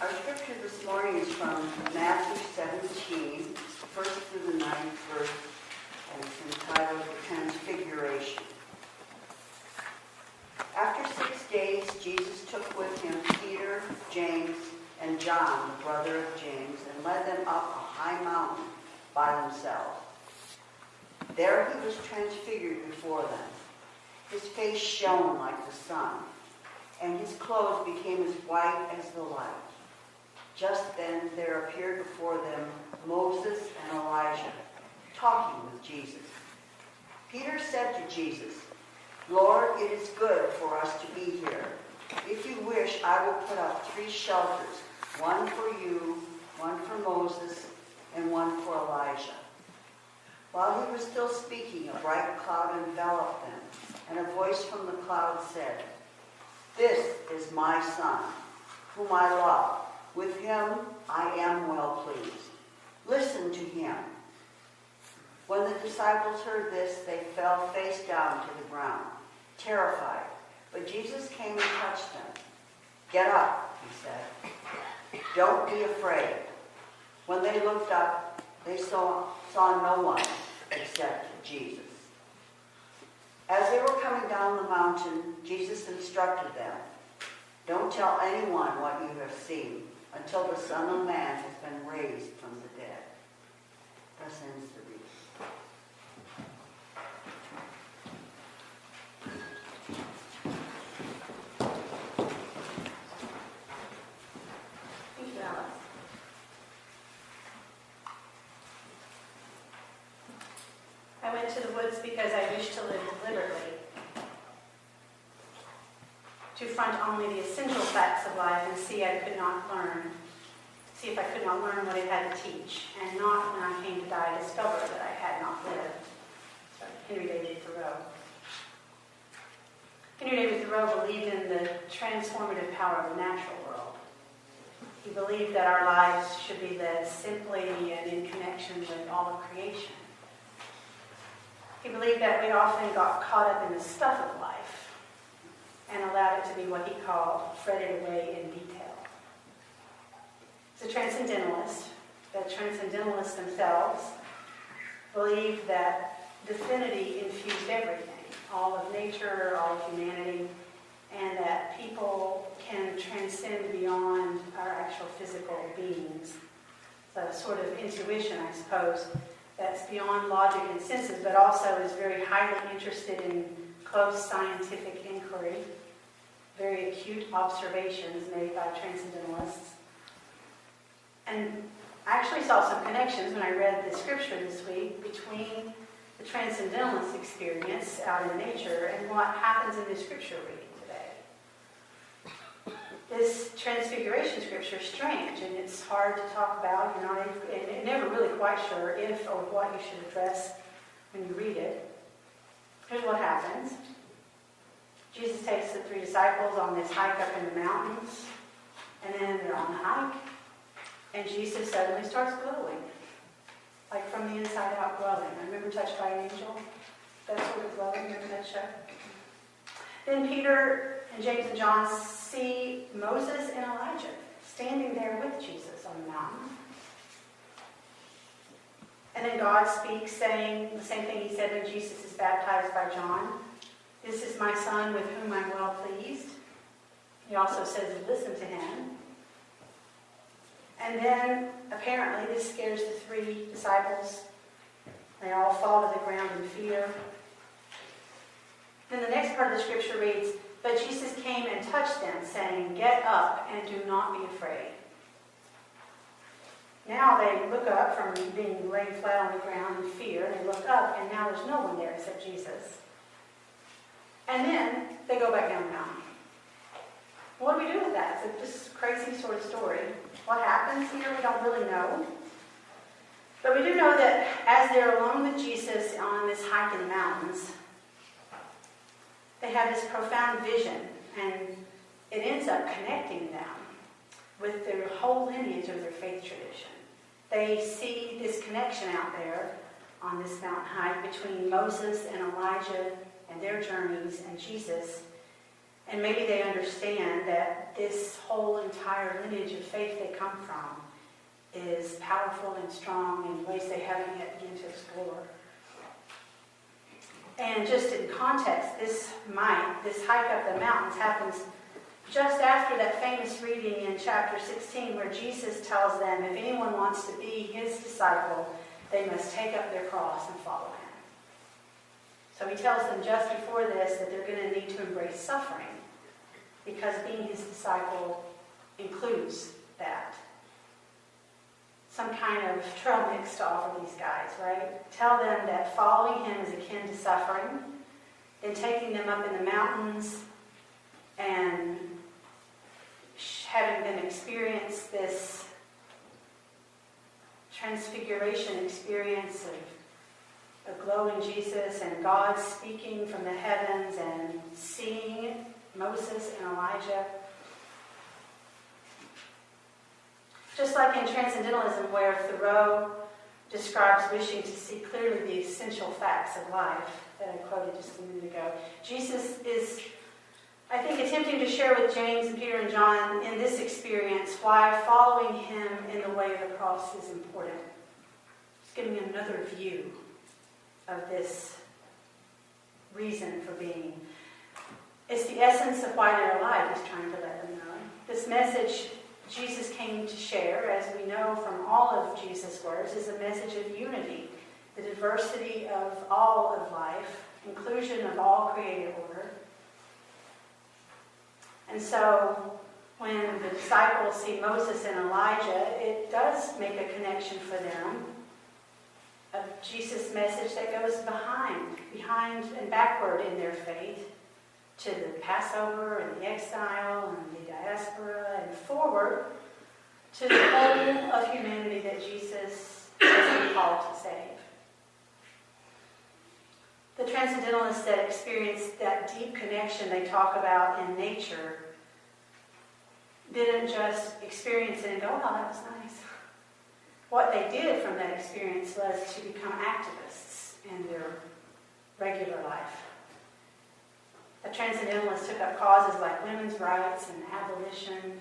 Our scripture this morning is from Matthew 17, first through the 9th verse, and it's entitled The Transfiguration. After 6 days, Jesus took with him Peter, James, and John, the brother of James, and led them up a high mountain by themselves. There he was transfigured before them. His face shone like the sun, and his clothes became as white as the light. Just then there appeared before them Moses and Elijah, talking with Jesus. Peter said to Jesus, "Lord, it is good for us to be here. If you wish, I will put up 3 shelters, one for you, one for Moses, and one for Elijah." While he was still speaking, a bright cloud enveloped them, and a voice from the cloud said, "This is my Son, whom I love. With him I am well pleased. Listen to him." When the disciples heard this, they fell face down to the ground, terrified. But Jesus came and touched them. "Get up," he said. "Don't be afraid." When they looked up, they saw no one except Jesus. As they were coming down the mountain, Jesus instructed them, "Don't tell anyone what you have seen until the Son of Man has been raised from the dead." Thus ends the reading. Thank you, Alice. I went to the woods because I wished to live deliberately, to front only the essential facts of life and see if I could not learn what it had to teach, and not when I came to die discover that I had not lived. So, Henry David Thoreau. Henry David Thoreau believed in the transformative power of the natural world. He believed that our lives should be led simply and in connection with all of creation. He believed that we often got caught up in the stuff of life and allowed it to be what he called fretted away in detail. He's a transcendentalist. The transcendentalists themselves believed that divinity infused everything, all of nature, all of humanity, and that people can transcend beyond our actual physical beings. So a sort of intuition, I suppose, that's beyond logic and senses, but also is very highly interested in close scientific inquiry, very acute observations made by transcendentalists. And I actually saw some connections when I read the scripture this week between the transcendentalist experience out in nature and what happens in the scripture reading today. This transfiguration scripture is strange, and it's hard to talk about. You're never really quite sure if or what you should address when you read it. Here's what happens. Jesus takes the 3 disciples on this hike up in the mountains, and then they're on the hike, and Jesus suddenly starts glowing, like from the inside out glowing. Remember Touched by an Angel? That sort of glowing, remember that show? Then Peter and James and John see Moses and Elijah standing there with Jesus on the mountain. And then God speaks, saying the same thing he said when Jesus is baptized by John. "This is my Son with whom I'm well pleased." He also says, "Listen to him." And then, apparently, this scares the 3 disciples. They all fall to the ground in fear. Then the next part of the scripture reads, "But Jesus came and touched them, saying, 'Get up and do not be afraid.'" Now they look up from being laid flat on the ground in fear. They look up, and now there's no one there except Jesus. And then they go back down the mountain. What do we do with that? It's just a crazy sort of story. What happens here, we don't really know. But we do know that as they're alone with Jesus on this hike in the mountains, they have this profound vision, and it ends up connecting them with their whole lineage of their faith tradition. They see this connection out there on this mountain hike between Moses and Elijah and their journeys and Jesus. And maybe they understand that this whole entire lineage of faith they come from is powerful and strong in ways they haven't yet begun to explore. And just in context, this hike up the mountains happens just after that famous reading in chapter 16 where Jesus tells them if anyone wants to be his disciple, they must take up their cross and follow him. So he tells them just before this that they're going to need to embrace suffering because being his disciple includes that. Some kind of trail mix to offer these guys, right? Tell them that following him is akin to suffering, then taking them up in the mountains and having them experience this transfiguration experience of a glowing Jesus and God speaking from the heavens and seeing Moses and Elijah. Just like in Transcendentalism, where Thoreau describes wishing to see clearly the essential facts of life that I quoted just a minute ago, Jesus is, I think, attempting to share with James and Peter and John in this experience why following him in the way of the cross is important. He's giving another view of this reason for being. It's the essence of why they're alive, he's trying to let them know. This message Jesus came to share, as we know from all of Jesus' words, is a message of unity, the diversity of all of life, inclusion of all created order. And so when the disciples see Moses and Elijah, it does make a connection for them of Jesus' message that goes behind and backward in their faith to the Passover and the exile and the diaspora and forward to the whole of humanity that Jesus has been called to save. The transcendentalists that experienced that deep connection they talk about in nature didn't just experience it and go, oh, that was nice. What they did from that experience was to become activists in their regular life. The transcendentalists took up causes like women's rights and abolition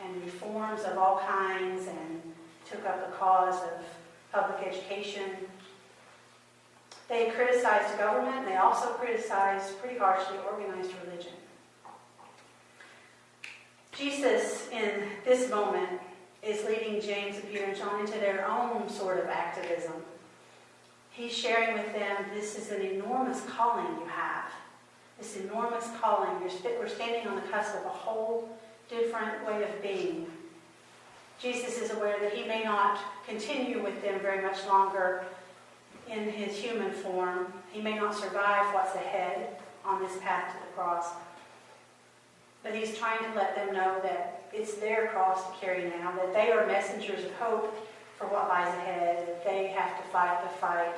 and reforms of all kinds and took up the cause of public education. They criticized government and they also criticized pretty harshly organized religion. Jesus, in this moment, is leading James and Peter and John into their own sort of activism. He's sharing with them, this is an enormous calling you have. This enormous calling. We're standing on the cusp of a whole different way of being. Jesus is aware that he may not continue with them very much longer in his human form. He may not survive what's ahead on this path to the cross. But he's trying to let them know that it's their cross to carry now, that they are messengers of hope for what lies ahead, that they have to fight the fight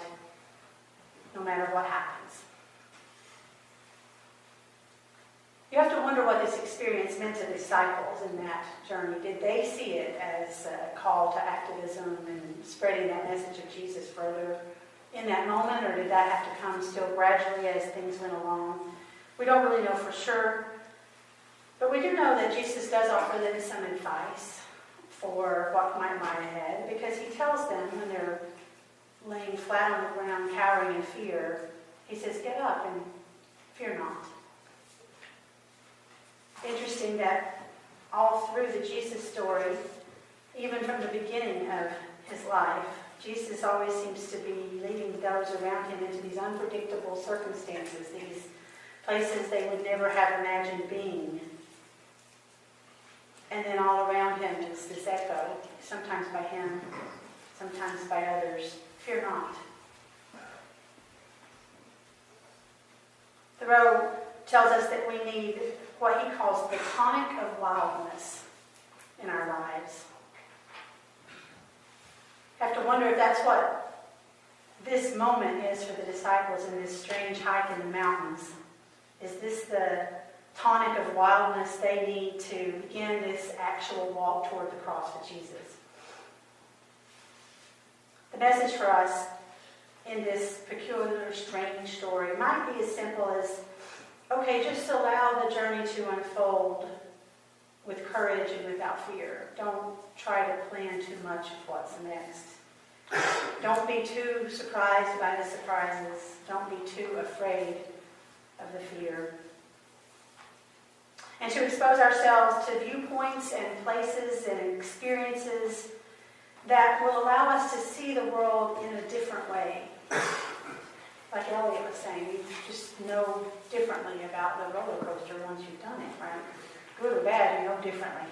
no matter what happens. You have to wonder what this experience meant to the disciples in that journey. Did they see it as a call to activism and spreading that message of Jesus further in that moment, or did that have to come still gradually as things went along? We don't really know for sure, but we do know that Jesus does offer them some advice for what might lie ahead, because he tells them when they're laying flat on the ground, cowering in fear, he says, get up and fear not. Interesting that all through the Jesus story, even from the beginning of his life, Jesus always seems to be leading those around him into these unpredictable circumstances, these places they would never have imagined being. And then all around him is this echo, sometimes by him, sometimes by others, fear not. Thoreau tells us that we need what he calls the tonic of wildness in our lives. I have to wonder if that's what this moment is for the disciples in this strange hike in the mountains. Is this the tonic of wildness they need to begin this actual walk toward the cross with Jesus? The message for us in this peculiar, strange story might be as simple as okay, just allow the journey to unfold with courage and without fear. Don't try to plan too much of what's next. Don't be too surprised by the surprises. Don't be too afraid of the fear. And to expose ourselves to viewpoints and places and experiences that will allow us to see the world in a different way. Like Elliot was saying, you just know differently about the roller coaster once you've done it, right? Good or bad, you know differently.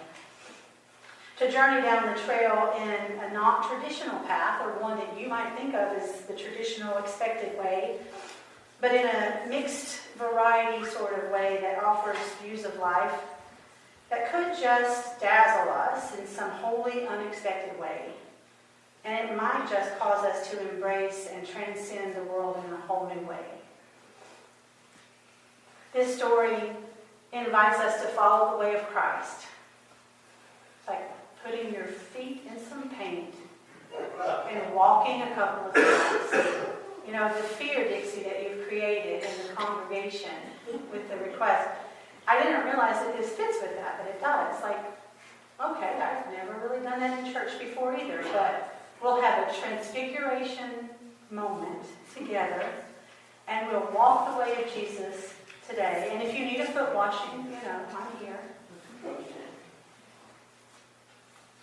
To journey down the trail in a not traditional path, or one that you might think of as the traditional expected way, but in a mixed variety sort of way that offers views of life that could just dazzle us in some wholly unexpected way. And it might just cause us to embrace and transcend the world in a whole new way. This story invites us to follow the way of Christ. It's like putting your feet in some paint and walking a couple of steps. You know, the fear, Dixie, that you've created in the congregation with the request. I didn't realize that this fits with that, but it does. Like, okay, I've never really done that in church before either, but we'll have a transfiguration moment together, and we'll walk the way of Jesus today. And if you need a foot washing, you know, I'm here.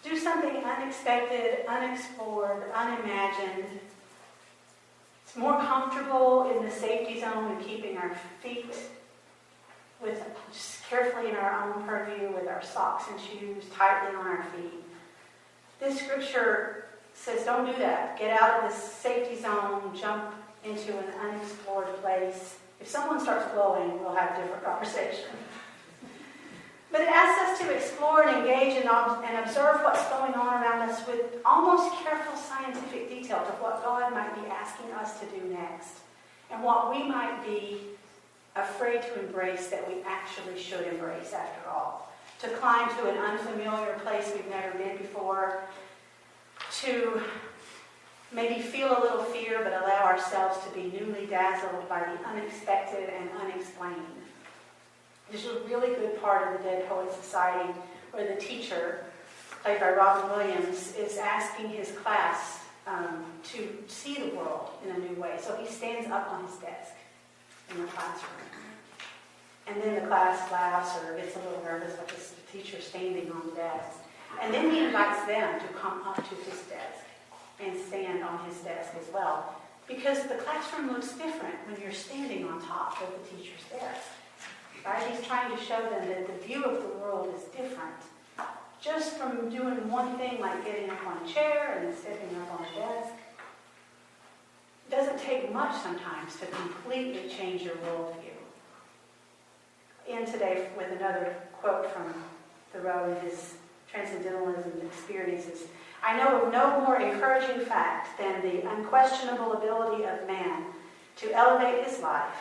Do something unexpected, unexplored, unimagined. It's more comfortable in the safety zone and keeping our feet with just carefully in our own purview with our socks and shoes tightly on our feet. This scripture says don't do that. Get out of this safety zone, jump into an unexplored place. If someone starts blowing, we'll have a different conversation. But it asks us to explore and engage and observe what's going on around us with almost careful scientific detail to what God might be asking us to do next, and what we might be afraid to embrace that we actually should embrace after all. To climb to an unfamiliar place we've never been before, to maybe feel a little fear but allow ourselves to be newly dazzled by the unexpected and unexplained. There's a really good part of the Dead Poets Society where the teacher, played by Robin Williams, is asking his class to see the world in a new way. So he stands up on his desk in the classroom. And then the class laughs or gets a little nervous with the teacher standing on the desk. And then he invites them to come up to his desk and stand on his desk as well. Because the classroom looks different when you're standing on top of the teacher's desk. Right? He's trying to show them that the view of the world is different. Just from doing one thing like getting up on a chair and then stepping up on a desk. It doesn't take much sometimes to completely change your worldview. End today with another quote from Thoreau in his Transcendentalism Experiences. I know of no more encouraging fact than the unquestionable ability of man to elevate his life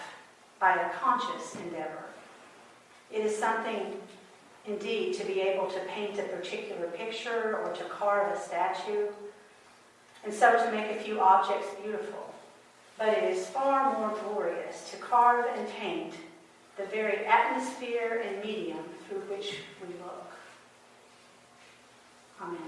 by a conscious endeavor. It is something, indeed, to be able to paint a particular picture or to carve a statue, and so to make a few objects beautiful. But it is far more glorious to carve and paint the very atmosphere and medium through which we look. Amen.